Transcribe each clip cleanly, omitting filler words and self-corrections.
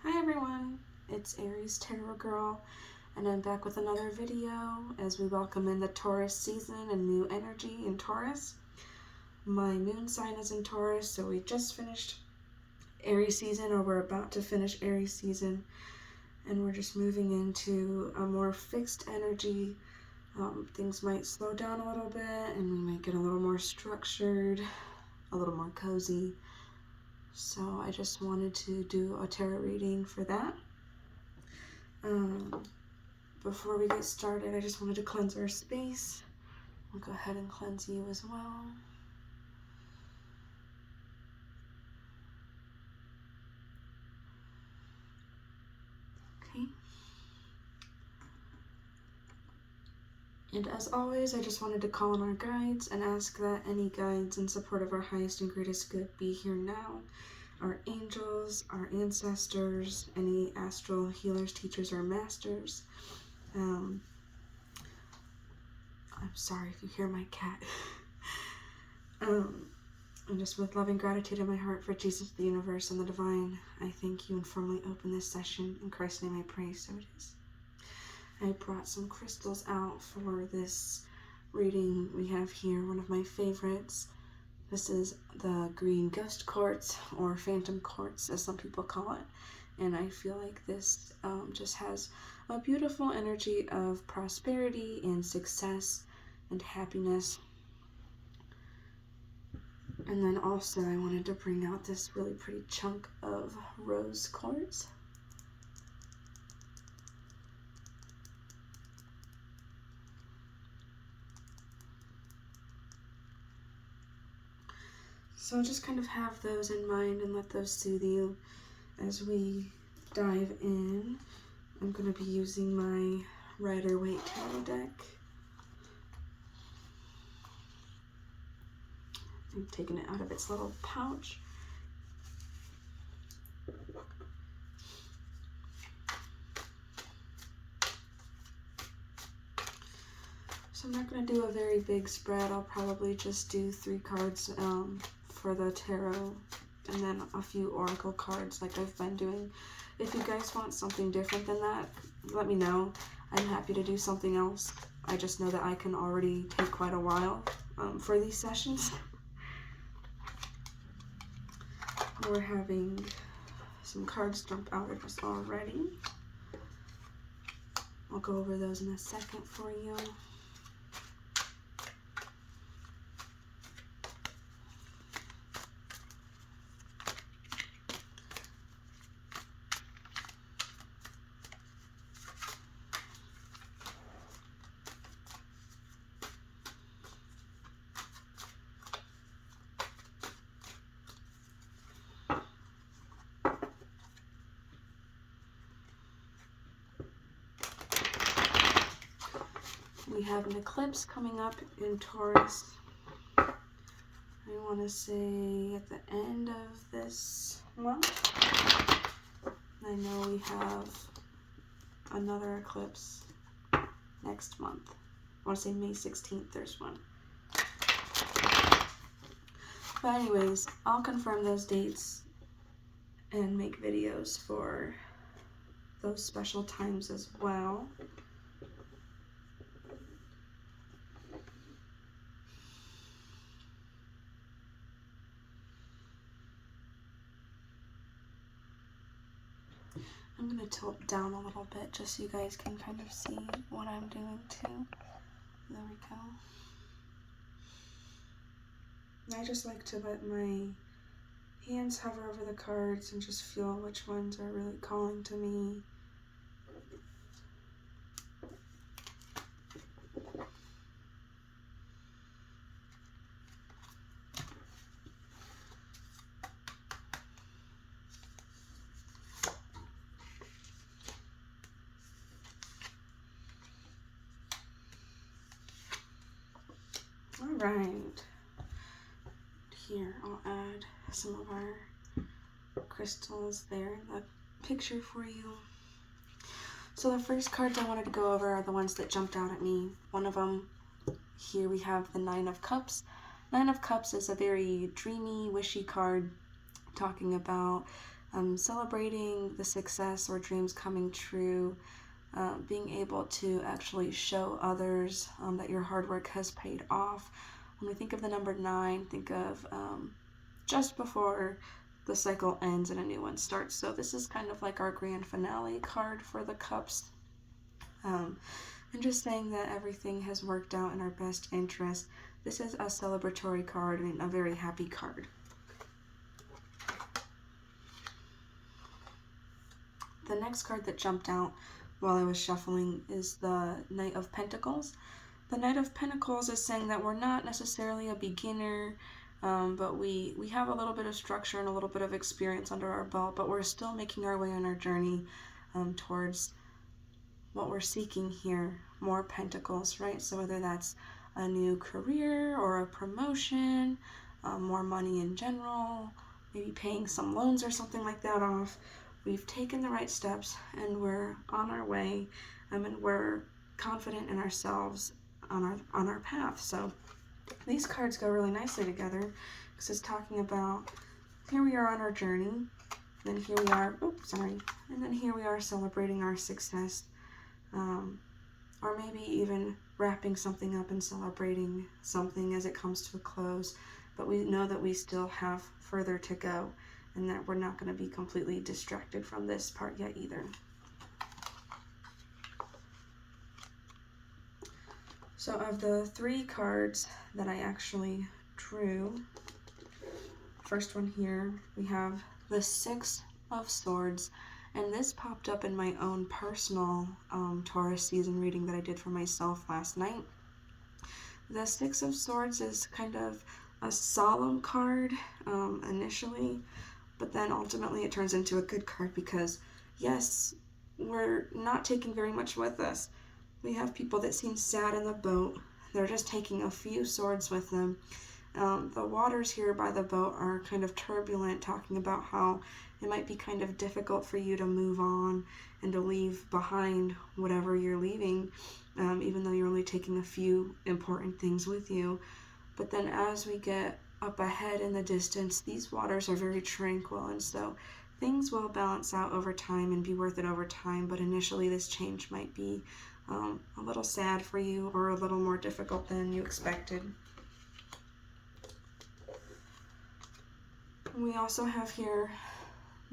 Hi everyone, it's Aries Tarot Girl, and I'm back with another video as we welcome in the Taurus season and new energy in Taurus. My moon sign is in Taurus, so we just finished Aries season, or we're about to finish Aries season, and we're just moving into a more fixed energy. Things might slow down a little bit, and we might get a little more structured, a little more cozy. So I just wanted to do a tarot reading for that. Before we get started, I just wanted to cleanse our space. I'll go ahead and cleanse you as well. Okay. And as always, I just wanted to call on our guides and ask that any guides in support of our highest and greatest good be here now. Our angels, our ancestors, any astral healers, teachers, or masters. I'm sorry if you hear my cat. And just with loving gratitude in my heart for Jesus, the universe, and the divine, I thank you and formally open this session. In Christ's name I pray, so it is. I brought some crystals out for this reading. We have here one of my favorites. This is the green ghost quartz, or phantom quartz as some people call it. And I feel like this just has a beautiful energy of prosperity and success and happiness. And then also I wanted to bring out this really pretty chunk of rose quartz. So just kind of have those in mind and let those soothe you as we dive in. I'm going to be using my Rider-Waite tarot deck. I'm taking it out of its little pouch. So I'm not going to do a very big spread. I'll probably just do 3 cards for the tarot, and then a few oracle cards like I've been doing. If you guys want something different than that, let me know. I'm happy to do something else. I just know that I can already take quite a while for these sessions. We're having some cards jump out at us already. I'll go over those in a second for you. We have an eclipse coming up in Taurus. I want to say at the end of this month. I know we have another eclipse next month. I want to say May 16th there's one. But anyways, I'll confirm those dates and make videos for those special times as well. I'm going to tilt down a little bit just so you guys can kind of see what I'm doing too. There we go. And I just like to let my hands hover over the cards and just feel which ones are really calling to me. Alright, here I'll add some of our crystals there in the picture for you. So the first cards I wanted to go over are the ones that jumped out at me. One of them, here we have the 9 of Cups. 9 of Cups is a very dreamy, wishy card talking about celebrating the success or dreams coming true, being able to actually show others that your hard work has paid off. When we think of the number 9, think of just before the cycle ends and a new one starts. So this is kind of like our grand finale card for the cups. And just saying that everything has worked out in our best interest. This is a celebratory card and a very happy card. The next card that jumped out while I was shuffling is the Knight of Pentacles. The Knight of Pentacles is saying that we're not necessarily a beginner, but we have a little bit of structure and a little bit of experience under our belt, but we're still making our way on our journey towards what we're seeking here, more pentacles, right? So whether that's a new career or a promotion, more money in general, maybe paying some loans or something like that off, we've taken the right steps and we're on our way, and we're confident in ourselves on our path. So these cards go really nicely together because it's talking about here we are on our journey, then here we are, and then here we are celebrating our success, or maybe even wrapping something up and celebrating something as it comes to a close. But we know that we still have further to go and that we're not going to be completely distracted from this part yet either. So of the 3 cards that I actually drew, first one here, we have the 6 of Swords, and this popped up in my own personal Taurus season reading that I did for myself last night. The 6 of Swords is kind of a solemn card initially, but then ultimately it turns into a good card because, yes, we're not taking very much with us. We have people that seem sad in the boat. They're just taking a few swords with them. The waters here by the boat are kind of turbulent, talking about how it might be kind of difficult for you to move on and to leave behind whatever you're leaving, even though you're only taking a few important things with you. But then as we get up ahead in the distance, these waters are very tranquil, and so things will balance out over time and be worth it over time. But initially this change might be a little sad for you or a little more difficult than you expected. We also have here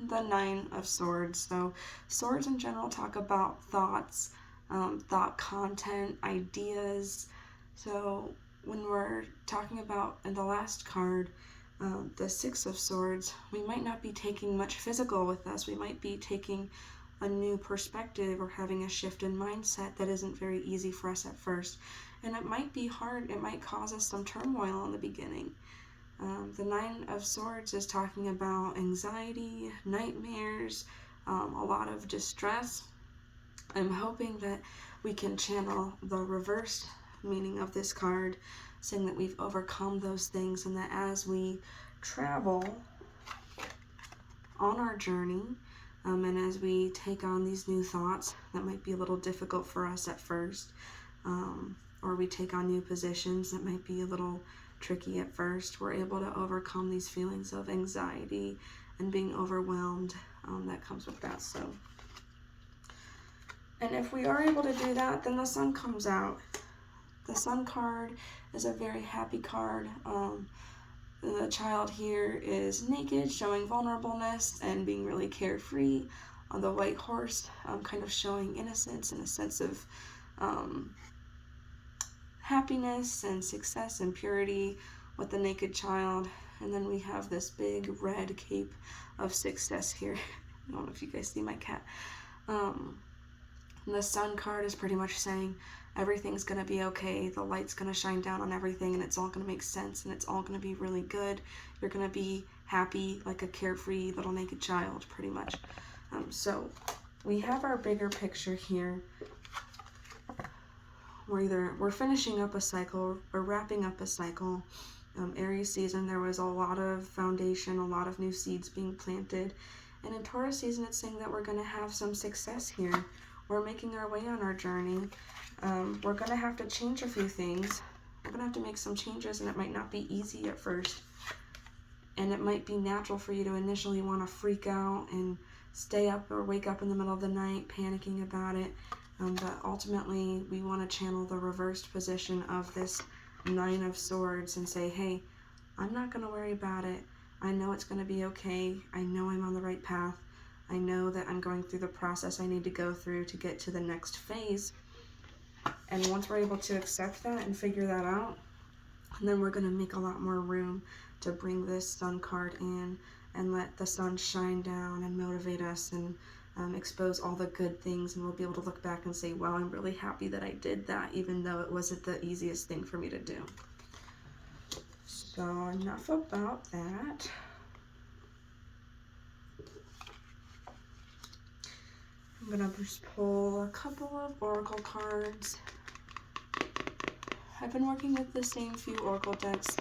the 9 of Swords. So swords in general talk about thoughts, thought content, ideas. So when we're talking about in the last card, the 6 of Swords, we might not be taking much physical with us. We might be taking a new perspective or having a shift in mindset that isn't very easy for us at first. And it might be hard. It might cause us some turmoil in the beginning. The 9 of Swords is talking about anxiety, nightmares, a lot of distress. I'm hoping that we can channel the reverse meaning of this card, saying that we've overcome those things and that as we travel on our journey, and as we take on these new thoughts that might be a little difficult for us at first, or we take on new positions that might be a little tricky at first, we're able to overcome these feelings of anxiety and being overwhelmed that comes with that. So, and if we are able to do that, then the Sun comes out. The Sun card is a very happy card. The child here is naked, showing vulnerableness and being really carefree on the white horse, kind of showing innocence and a sense of happiness and success and purity with the naked child. And then we have this big red cape of success here. I don't know if you guys see my cat. The Sun card is pretty much saying everything's going to be okay, the light's going to shine down on everything, and it's all going to make sense, and it's all going to be really good. You're going to be happy like a carefree little naked child, pretty much. So we have our bigger picture here. We're finishing up a cycle, or wrapping up a cycle. Aries season, there was a lot of foundation, a lot of new seeds being planted. And in Taurus season, it's saying that we're going to have some success here. We're making our way on our journey. We're going to have to change a few things. We're going to have to make some changes, and it might not be easy at first. And it might be natural for you to initially want to freak out and stay up or wake up in the middle of the night panicking about it. But ultimately, we want to channel the reversed position of this Nine of Swords and say, hey, I'm not going to worry about it. I know it's going to be okay. I know I'm on the right path. I know that I'm going through the process I need to go through to get to the next phase. And once we're able to accept that and figure that out, then we're going to make a lot more room to bring this Sun card in and let the sun shine down and motivate us and expose all the good things, and we'll be able to look back and say, wow, I'm really happy that I did that, even though it wasn't the easiest thing for me to do. So enough about that. I'm going to just pull a couple of oracle cards. I've been working with the same few oracle decks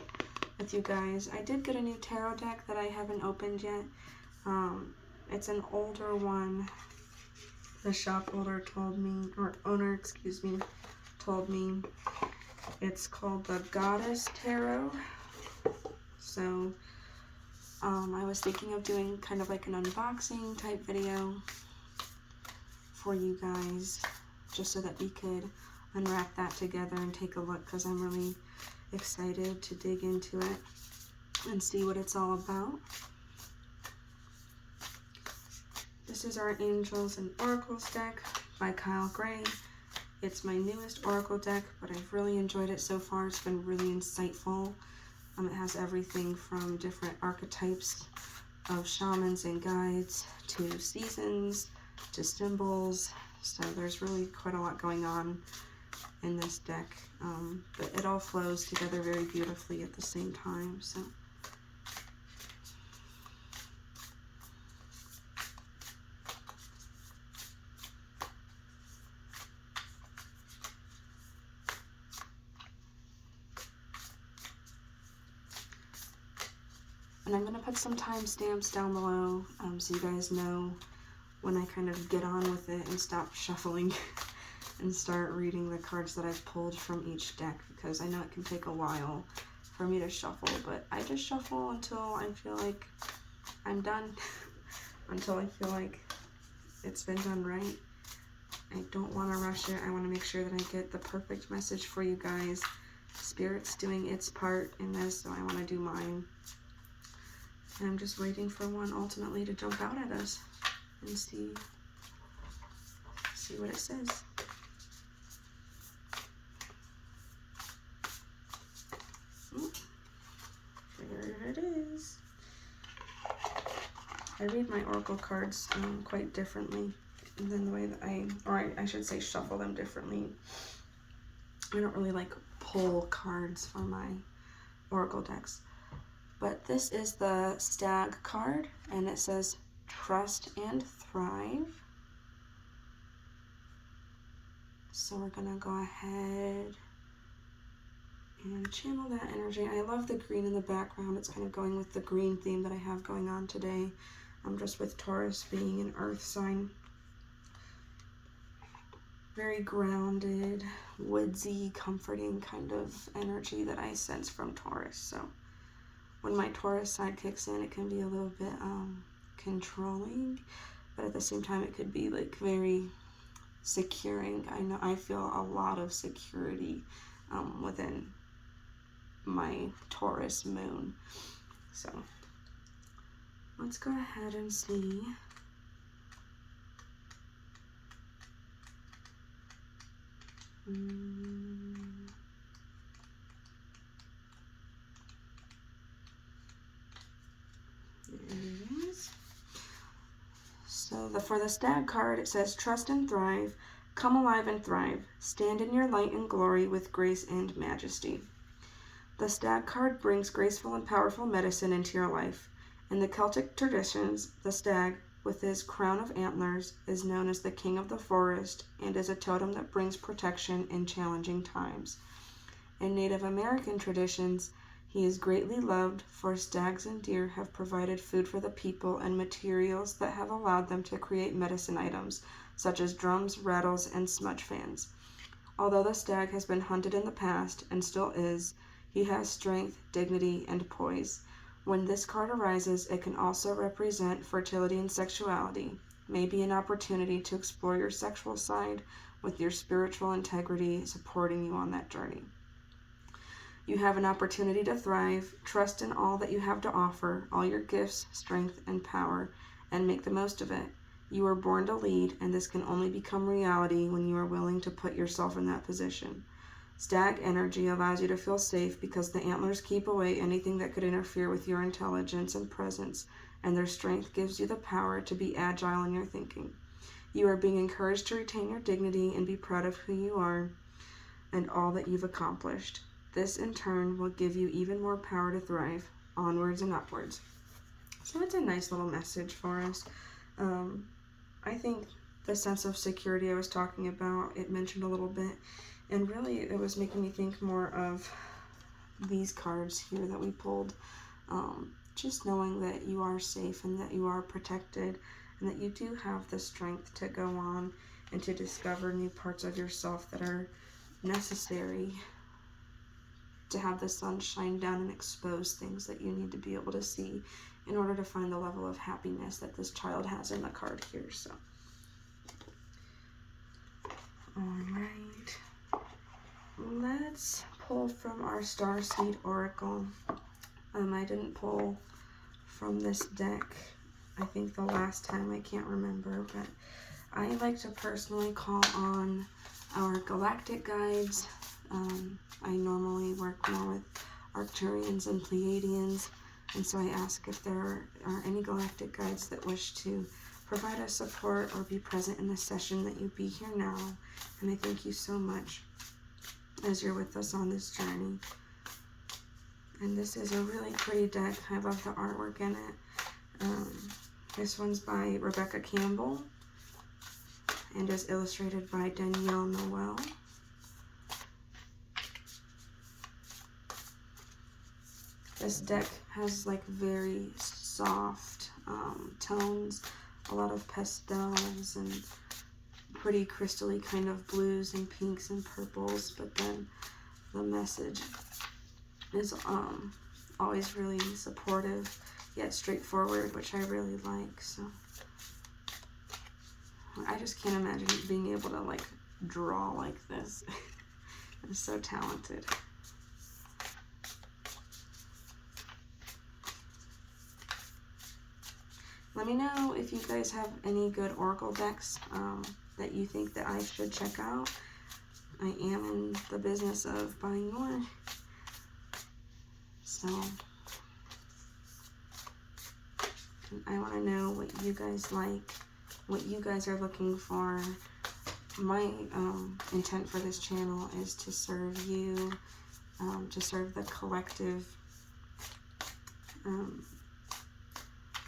with you guys. I did get a new tarot deck that I haven't opened yet. It's an older one. The shop owner told me, told me it's called the Goddess Tarot. So I was thinking of doing kind of like an unboxing type video for you guys, just so that we could unwrap that together and take a look, because I'm really excited to dig into it and see what it's all about. This is our Angels and Oracles deck by Kyle Gray. It's my newest Oracle deck, but I've really enjoyed it so far. It's been really insightful. It has everything from different archetypes of shamans and guides to seasons to symbols. So there's really quite a lot going on in this deck, but it all flows together very beautifully at the same time. So and I'm going to put some timestamps down below so you guys know when I kind of get on with it and stop shuffling and start reading the cards that I've pulled from each deck, because I know it can take a while for me to shuffle, but I just shuffle until I feel like I'm done, until I feel like it's been done right. I don't want to rush it. I want to make sure that I get the perfect message for you guys. Spirit's doing its part in this, so I want to do mine. And I'm just waiting for one ultimately to jump out at us and see what it says. There it is. I read my oracle cards quite differently than the way that I should say shuffle them differently. I don't really like pull cards for my oracle decks. But this is the Stag card, and it says trust and thrive. So we're gonna go ahead and channel that energy. I love the green in the background. It's kind of going with the green theme that I have going on today. Just with Taurus being an earth sign. Very grounded, woodsy, comforting kind of energy that I sense from Taurus. So when my Taurus side kicks in, it can be a little bit controlling, but at the same time it could be like very securing. I feel a lot of security within my Taurus moon. So let's go ahead and see. There it is. So for the Stag card, it says, trust and thrive, come alive and thrive, stand in your light and glory with grace and majesty. The Stag card brings graceful and powerful medicine into your life. In the Celtic traditions, the stag, with his crown of antlers, is known as the king of the forest and is a totem that brings protection in challenging times. In Native American traditions, he is greatly loved, for stags and deer have provided food for the people and materials that have allowed them to create medicine items, such as drums, rattles, and smudge fans. Although the stag has been hunted in the past, and still is, he has strength, dignity, and poise. When this card arises, it can also represent fertility and sexuality. Maybe an opportunity to explore your sexual side with your spiritual integrity supporting you on that journey. You have an opportunity to thrive. Trust in all that you have to offer, all your gifts, strength, and power, and make the most of it. You were born to lead, and this can only become reality when you are willing to put yourself in that position. Stag energy allows you to feel safe because the antlers keep away anything that could interfere with your intelligence and presence, and their strength gives you the power to be agile in your thinking. You are being encouraged to retain your dignity and be proud of who you are and all that you've accomplished. This, in turn, will give you even more power to thrive, onwards and upwards. So it's a nice little message for us. I think the sense of security I was talking about, it mentioned a little bit, and really it was making me think more of these cards here that we pulled. Just knowing that you are safe and that you are protected and that you do have the strength to go on and to discover new parts of yourself that are necessary to have the sun shine down and expose things that you need to be able to see in order to find the level of happiness that this child has in the card here. So, alright, let's pull from our Starseed Oracle. I didn't pull from this deck, I think the last time, I can't remember, but I like to personally call on our galactic guides. I normally work more with Arcturians and Pleiadians, and so I ask if there are any galactic guides that wish to provide us support or be present in the session, that you be here now. And I thank you so much as you're with us on this journey. And this is a really pretty deck. I love the artwork in it. This one's by Rebecca Campbell and is illustrated by Danielle Noel. This deck has like very soft tones, a lot of pastels and pretty crystally kind of blues and pinks and purples, but then the message is always really supportive yet straightforward, which I really like. So I just can't imagine being able to like draw like this. I'm so talented. Let me know if you guys have any good oracle decks that you think that I should check out. I am in the business of buying more. So I want to know what you guys like, what you guys are looking for. My intent for this channel is to serve you, to serve the collective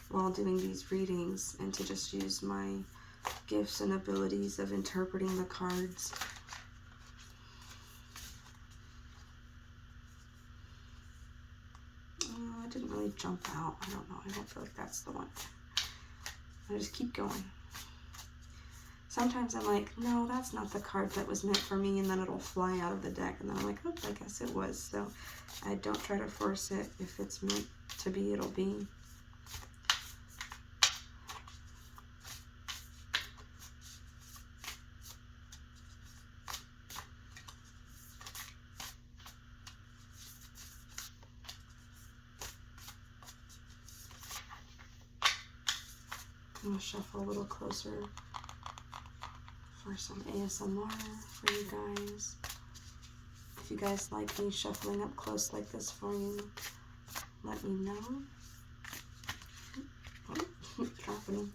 while doing these readings, and to just use my gifts and abilities of interpreting the cards. It didn't really jump out. I don't know. I don't feel like that's the one. I just keep going. Sometimes I'm like, no, that's not the card that was meant for me, and then it'll fly out of the deck, and then I'm like, oh, I guess it was. So I don't try to force it. If it's meant to be, it'll be. I'm going to shuffle a little closer for some ASMR for you guys. If you guys like me shuffling up close like this for you, let me know. Oh, dropping them.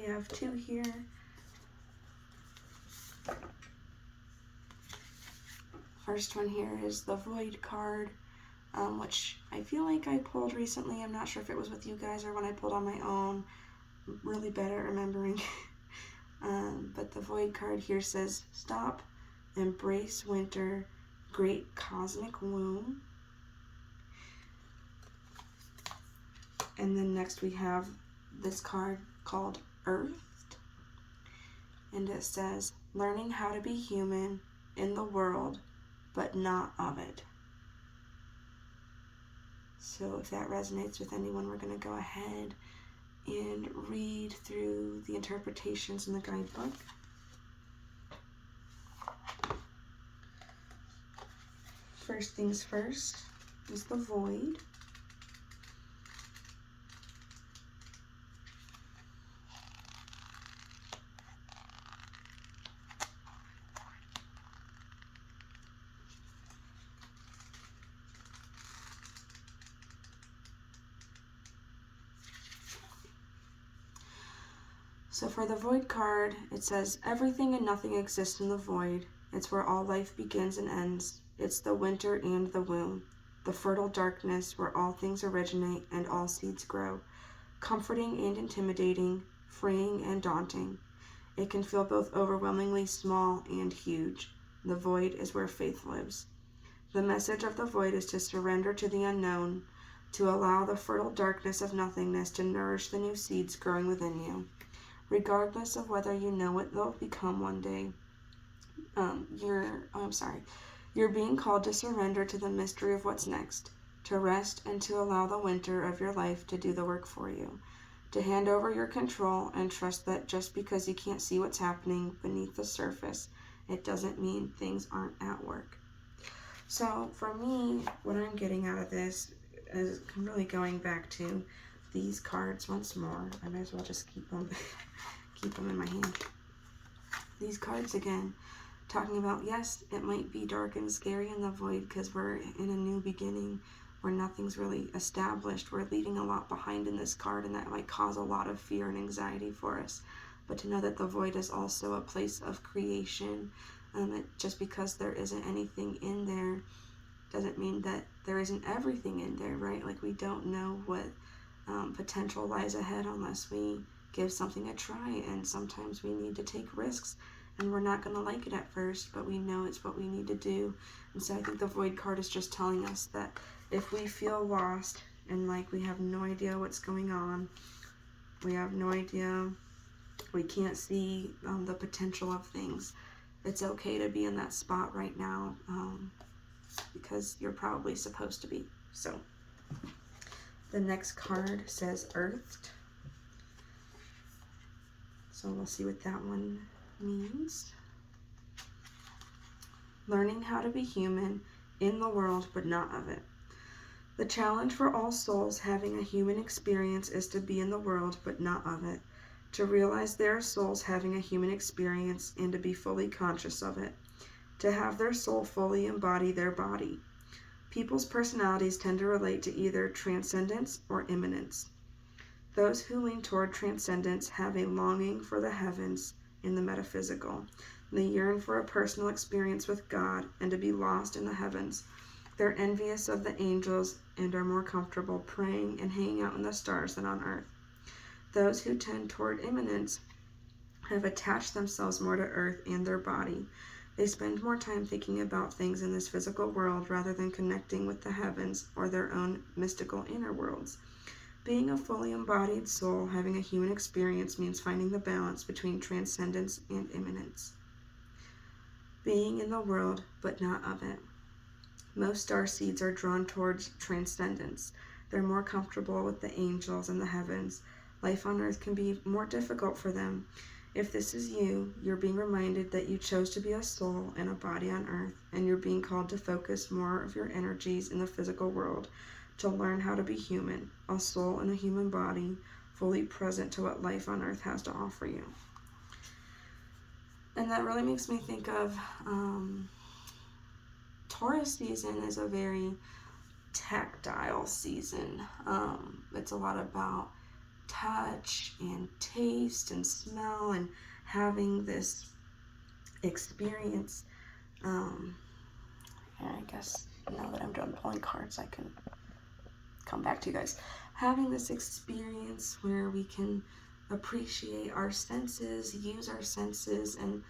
we have two here. First one here is the Void card, which I feel like I pulled recently. I'm not sure if it was with you guys or when I pulled on my own. I'm really bad at remembering. But the Void card here says, stop, embrace winter, great cosmic womb. And then next we have this card called Earthed. And it says, learning how to be human in the world, but not of it. So if that resonates with anyone, we're going to go ahead and read through the interpretations in the guidebook. First things first is the Void. So for the Void card, it says, everything and nothing exists in the void. It's where all life begins and ends. It's the winter and the womb, the fertile darkness where all things originate and all seeds grow. Comforting and intimidating, freeing and daunting. It can feel both overwhelmingly small and huge. The void is where faith lives. The message of the void is to surrender to the unknown, to allow the fertile darkness of nothingness to nourish the new seeds growing within you. Regardless of whether you know what they'll become one day, you're being called to surrender to the mystery of what's next, to rest and to allow the winter of your life to do the work for you, to hand over your control and trust that just because you can't see what's happening beneath the surface, it doesn't mean things aren't at work. So for me, what I'm getting out of this is really going back to these cards once more. I might as well just keep them in my hand. These cards again, talking about, yes, it might be dark and scary in the void because we're in a new beginning where nothing's really established. We're leaving a lot behind in this card, and that might cause a lot of fear and anxiety for us. But to know that the void is also a place of creation, just because there isn't anything in there doesn't mean that there isn't everything in there, right? Like, we don't know what potential lies ahead unless we give something a try, and sometimes we need to take risks, and we're not going to like it at first, but we know it's what we need to do. And so I think the Void card is just telling us that if we feel lost and like we have no idea what's going on, we have no idea, we can't see the potential of things, it's okay to be in that spot right now, because you're probably supposed to be. So the next card says Earthed. So we'll see what that one means. Learning how to be human in the world, but not of it. The challenge for all souls having a human experience is to be in the world, but not of it. To realize they are souls having a human experience and to be fully conscious of it. To have their soul fully embody their body. People's personalities tend to relate to either transcendence or immanence. Those who lean toward transcendence have a longing for the heavens and the metaphysical. They yearn for a personal experience with God and to be lost in the heavens. They're envious of the angels and are more comfortable praying and hanging out in the stars than on earth. Those who tend toward immanence have attached themselves more to earth and their body. They spend more time thinking about things in this physical world rather than connecting with the heavens or their own mystical inner worlds. Being a fully embodied soul having a human experience means finding the balance between transcendence and immanence. Being in the world, but not of it. Most starseeds are drawn towards transcendence. They're more comfortable with the angels and the heavens. Life on earth can be more difficult for them. If this is you, you're being reminded that you chose to be a soul in a body on earth, and you're being called to focus more of your energies in the physical world, to learn how to be human, a soul in a human body, fully present to what life on earth has to offer you. And that really makes me think of Taurus season is a very tactile season. It's a lot about touch and taste and smell and having this experience. And I guess now that I'm done pulling cards, I can come back to you guys. Having this experience where we can appreciate our senses, use our senses, and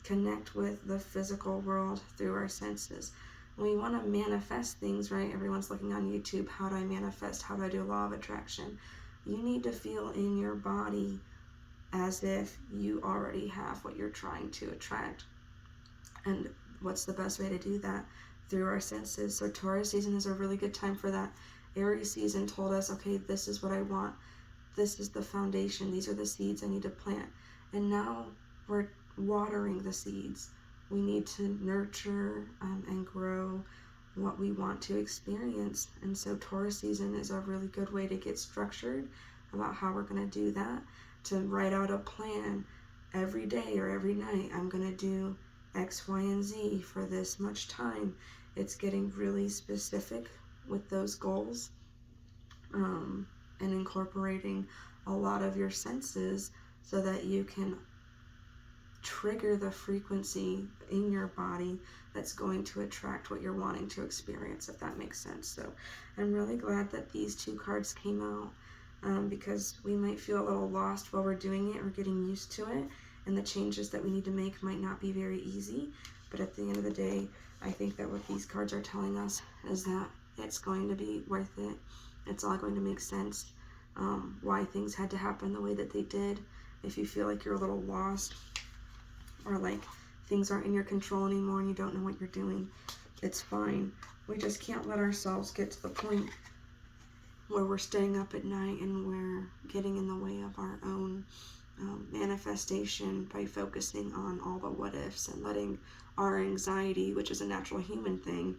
connect with the physical world through our senses. We want to manifest things, right? Everyone's looking on YouTube, how do I manifest? How do I do law of attraction? You need to feel in your body as if you already have what you're trying to attract. And what's the best way to do that? Through our senses. So Taurus season is a really good time for that. Aries season told us, okay, this is what I want. This is the foundation. These are the seeds I need to plant. And now we're watering the seeds. We need to nurture and grow what we want to experience. And so Taurus season is a really good way to get structured about how we're going to do that, to write out a plan every day or every night. I'm going to do X, Y, and Z for this much time. It's getting really specific with those goals, and incorporating a lot of your senses so that you can trigger the frequency in your body that's going to attract what you're wanting to experience, if that makes sense. So I'm really glad that these two cards came out, because we might feel a little lost while we're doing it or getting used to it, and the changes that we need to make might not be very easy. But at the end of the day, I think that what these cards are telling us is that it's going to be worth it. It's all going to make sense, why things had to happen the way that they did. If you feel like you're a little lost, or like things aren't in your control anymore and you don't know what you're doing, it's fine. We just can't let ourselves get to the point where we're staying up at night and we're getting in the way of our own manifestation by focusing on all the what ifs and letting our anxiety, which is a natural human thing,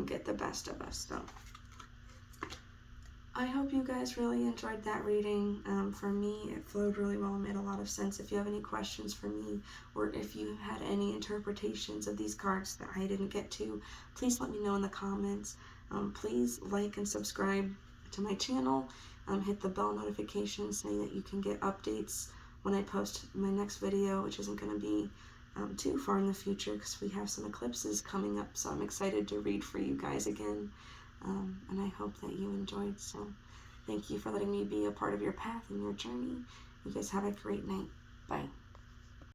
get the best of us. So I hope you guys really enjoyed that reading. For me, it flowed really well and made a lot of sense. If you have any questions for me, or if you had any interpretations of these cards that I didn't get to, please let me know in the comments. Please like and subscribe to my channel. Hit the bell notification so that you can get updates when I post my next video, which isn't going to be too far in the future because we have some eclipses coming up. So I'm excited to read for you guys again. And I hope that you enjoyed. So thank you for letting me be a part of your path and your journey. You guys have a great night. Bye.